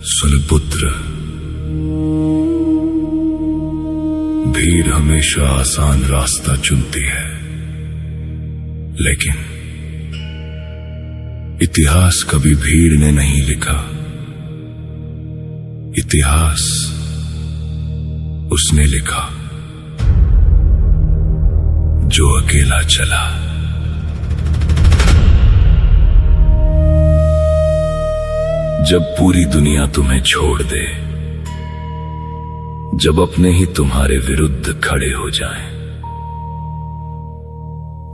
सुन पुत्र, भीड़ हमेशा आसान रास्ता चुनती है, लेकिन इतिहास कभी भीड़ ने नहीं लिखा। इतिहास उसने लिखा जो अकेला चला। जब पूरी दुनिया तुम्हें छोड़ दे, जब अपने ही तुम्हारे विरुद्ध खड़े हो जाएं,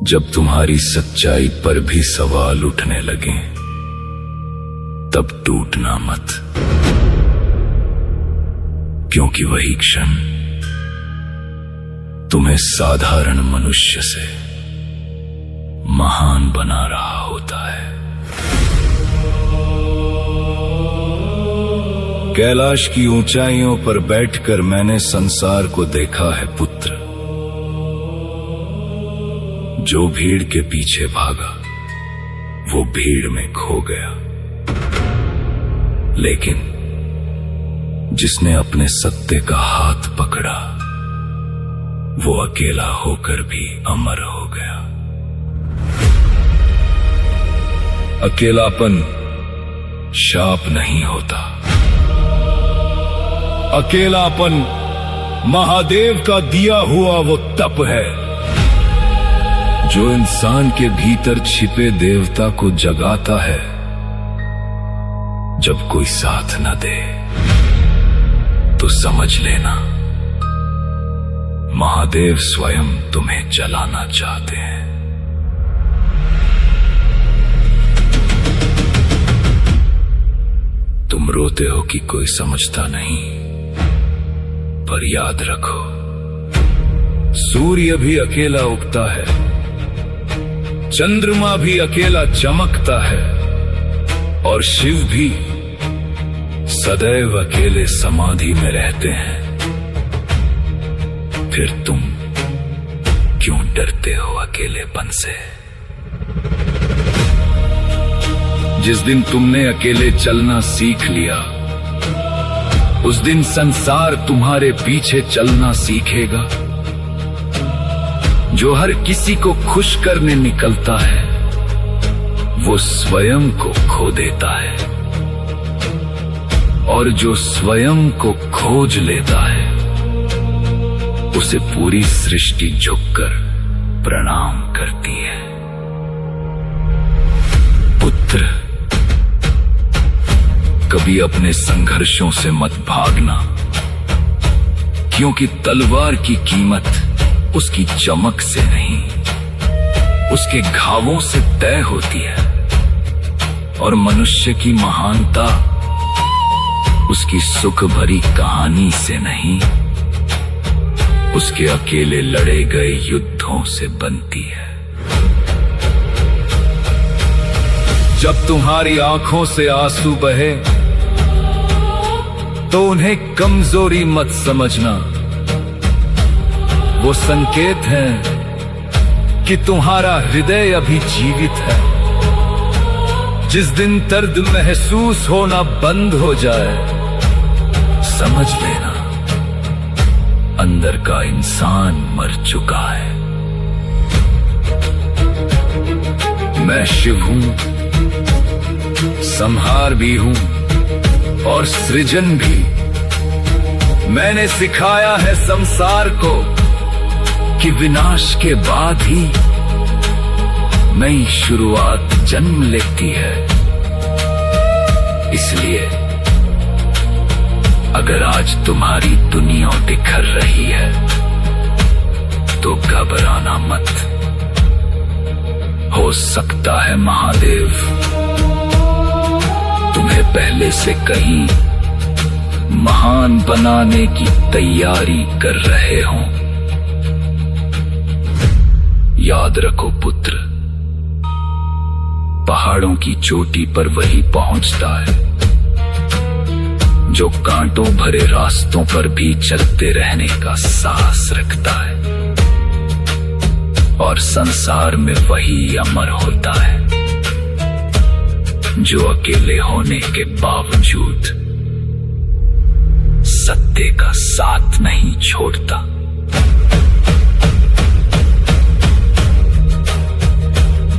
जब तुम्हारी सच्चाई पर भी सवाल उठने लगें, तब टूटना मत, क्योंकि वही क्षण तुम्हें साधारण मनुष्य से महान बना रहा होता है। कैलाश की ऊंचाइयों पर बैठकर मैंने संसार को देखा है पुत्र। जो भीड़ के पीछे भागा वो भीड़ में खो गया, लेकिन जिसने अपने सत्य का हाथ पकड़ा वो अकेला होकर भी अमर हो गया। अकेलापन शाप नहीं होता, अकेलापन महादेव का दिया हुआ वो तप है जो इंसान के भीतर छिपे देवता को जगाता है। जब कोई साथ न दे तो समझ लेना महादेव स्वयं तुम्हें जलाना चाहते हैं। तुम रोते हो कि कोई समझता नहीं, पर याद रखो सूर्य भी अकेला उगता है, चंद्रमा भी अकेला चमकता है, और शिव भी सदैव अकेले समाधि में रहते हैं। फिर तुम क्यों डरते हो अकेलेपन से? जिस दिन तुमने अकेले चलना सीख लिया, उस दिन संसार तुम्हारे पीछे चलना सीखेगा। जो हर किसी को खुश करने निकलता है वो स्वयं को खो देता है, और जो स्वयं को खोज लेता है उसे पूरी सृष्टि झुककर प्रणाम करती है। पुत्र, कभी अपने संघर्षों से मत भागना, क्योंकि तलवार की कीमत उसकी चमक से नहीं, उसके घावों से तय होती है, और मनुष्य की महानता उसकी सुख भरी कहानी से नहीं, उसके अकेले लड़े गए युद्धों से बनती है। जब तुम्हारी आंखों से आंसू बहे तो उन्हें कमजोरी मत समझना, वो संकेत हैं कि तुम्हारा हृदय अभी जीवित है। जिस दिन दर्द महसूस होना बंद हो जाए, समझ लेना अंदर का इंसान मर चुका है। मैं शिव हूं, संहार भी हूं और सृजन भी। मैंने सिखाया है संसार को कि विनाश के बाद ही नई शुरुआत जन्म लेती है। इसलिए अगर आज तुम्हारी दुनिया बिखर रही है तो घबराना मत। हो सकता है महादेव तुम्हें पहले से कहीं महान बनाने की तैयारी कर रहे हों। याद रखो पुत्र, पहाड़ों की चोटी पर वही पहुंचता है जो कांटों भरे रास्तों पर भी चलते रहने का साहस रखता है, और संसार में वही अमर होता है जो अकेले होने के बावजूद सत्य का साथ नहीं छोड़ता।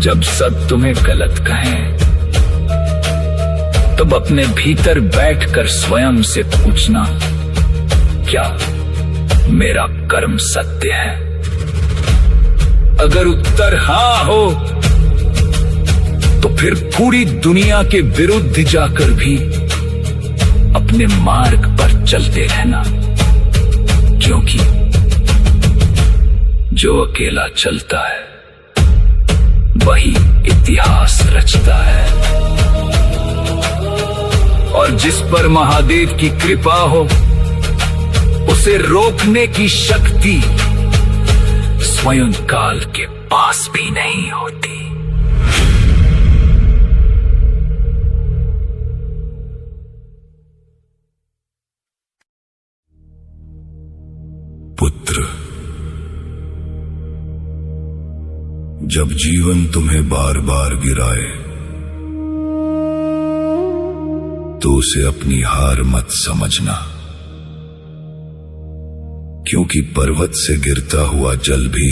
जब सब तुम्हें गलत कहें, तब अपने भीतर बैठकर स्वयं से पूछना, क्या मेरा कर्म सत्य है? अगर उत्तर हाँ हो, तो फिर पूरी दुनिया के विरुद्ध जाकर भी अपने मार्ग पर चलते रहना, क्योंकि जो अकेला चलता है वही इतिहास रचता है। और जिस पर महादेव की कृपा हो, उसे रोकने की शक्ति स्वयं काल के पास भी नहीं होती। पुत्र, जब जीवन तुम्हें बार बार गिराए तो उसे अपनी हार मत समझना, क्योंकि पर्वत से गिरता हुआ जल भी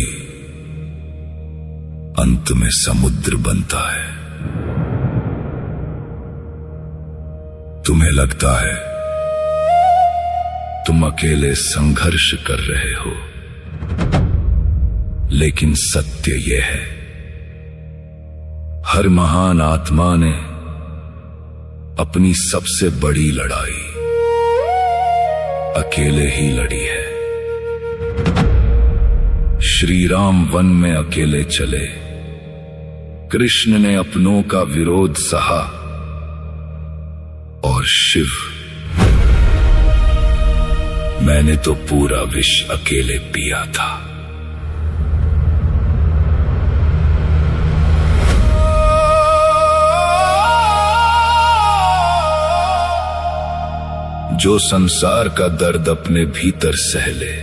अंत में समुद्र बनता है। तुम्हें लगता है तुम अकेले संघर्ष कर रहे हो, लेकिन सत्य यह है, हर महान आत्मा ने अपनी सबसे बड़ी लड़ाई अकेले ही लड़ी है। श्री राम वन में अकेले चले, कृष्ण ने अपनों का विरोध सहा, और शिव, मैंने तो पूरा विष अकेले पिया था। जो संसार का दर्द अपने भीतर सह ले,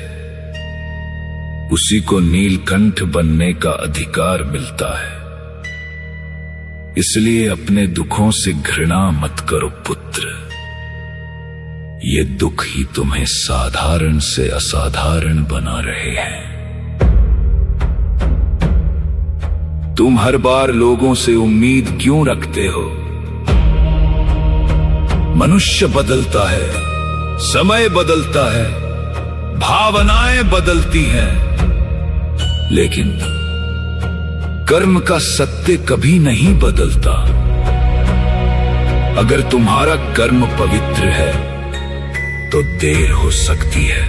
उसी को नीलकंठ बनने का अधिकार मिलता है। इसलिए अपने दुखों से घृणा मत करो पुत्र, ये दुख ही तुम्हें साधारण से असाधारण बना रहे हैं। तुम हर बार लोगों से उम्मीद क्यों रखते हो? मनुष्य बदलता है, समय बदलता है, भावनाएं बदलती हैं, लेकिन कर्म का सत्य कभी नहीं बदलता। अगर तुम्हारा कर्म पवित्र है तो देर हो सकती है,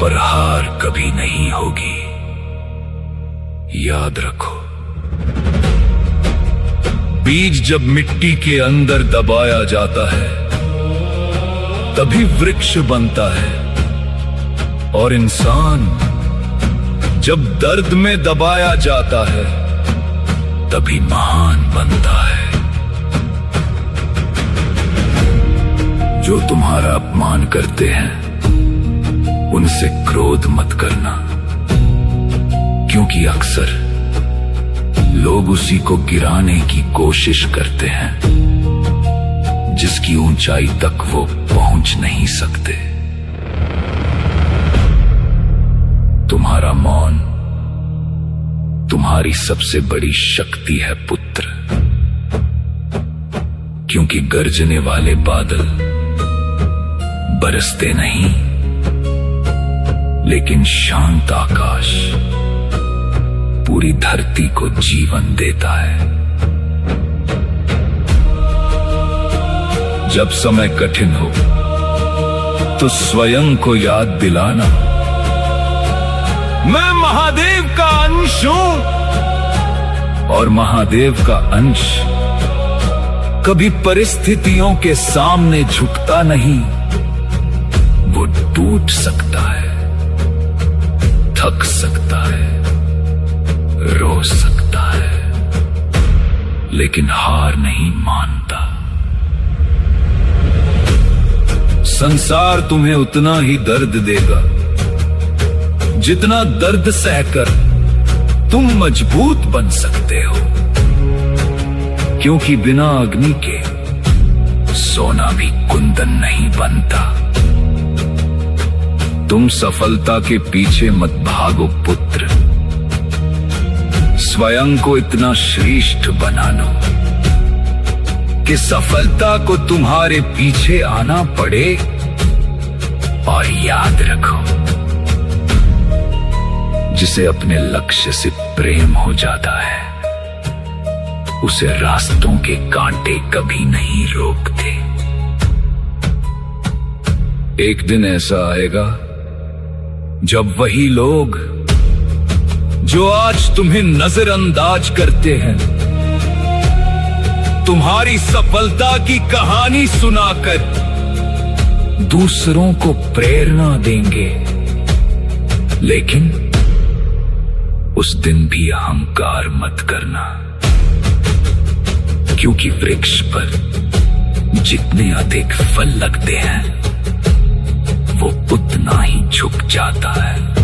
पर हार कभी नहीं होगी। याद रखो, बीज जब मिट्टी के अंदर दबाया जाता है तभी वृक्ष बनता है, और इंसान जब दर्द में दबाया जाता है तभी महान बनता है। जो तुम्हारा अपमान करते हैं उनसे क्रोध मत करना, क्योंकि अक्सर लोग उसी को गिराने की कोशिश करते हैं जिसकी ऊंचाई तक वो पहुंच नहीं सकते। तुम्हारा मौन तुम्हारी सबसे बड़ी शक्ति है पुत्र, क्योंकि गरजने वाले बादल बरसते नहीं, लेकिन शांत आकाश पूरी धरती को जीवन देता है। जब समय कठिन हो तो स्वयं को याद दिलाना, मैं महादेव का अंश हूं, और महादेव का अंश कभी परिस्थितियों के सामने झुकता नहीं। वो टूट सकता है, थक सकता है, रो सकता है, लेकिन हार नहीं मानता। संसार तुम्हें उतना ही दर्द देगा जितना दर्द सहकर तुम मजबूत बन सकते हो, क्योंकि बिना अग्नि के सोना भी कुंदन नहीं बनता। तुम सफलता के पीछे मत भागो पुत्र, स्वयं को इतना श्रेष्ठ बना लो कि सफलता को तुम्हारे पीछे आना पड़े। और याद रखो, जिसे अपने लक्ष्य से प्रेम हो जाता है उसे रास्तों के कांटे कभी नहीं रोकते। एक दिन ऐसा आएगा जब वही लोग जो आज तुम्हें नजरअंदाज करते हैं, तुम्हारी सफलता की कहानी सुनाकर दूसरों को प्रेरणा देंगे। लेकिन उस दिन भी अहंकार मत करना, क्योंकि वृक्ष पर जितने अधिक फल लगते हैं वो उतना ही झुक जाता है।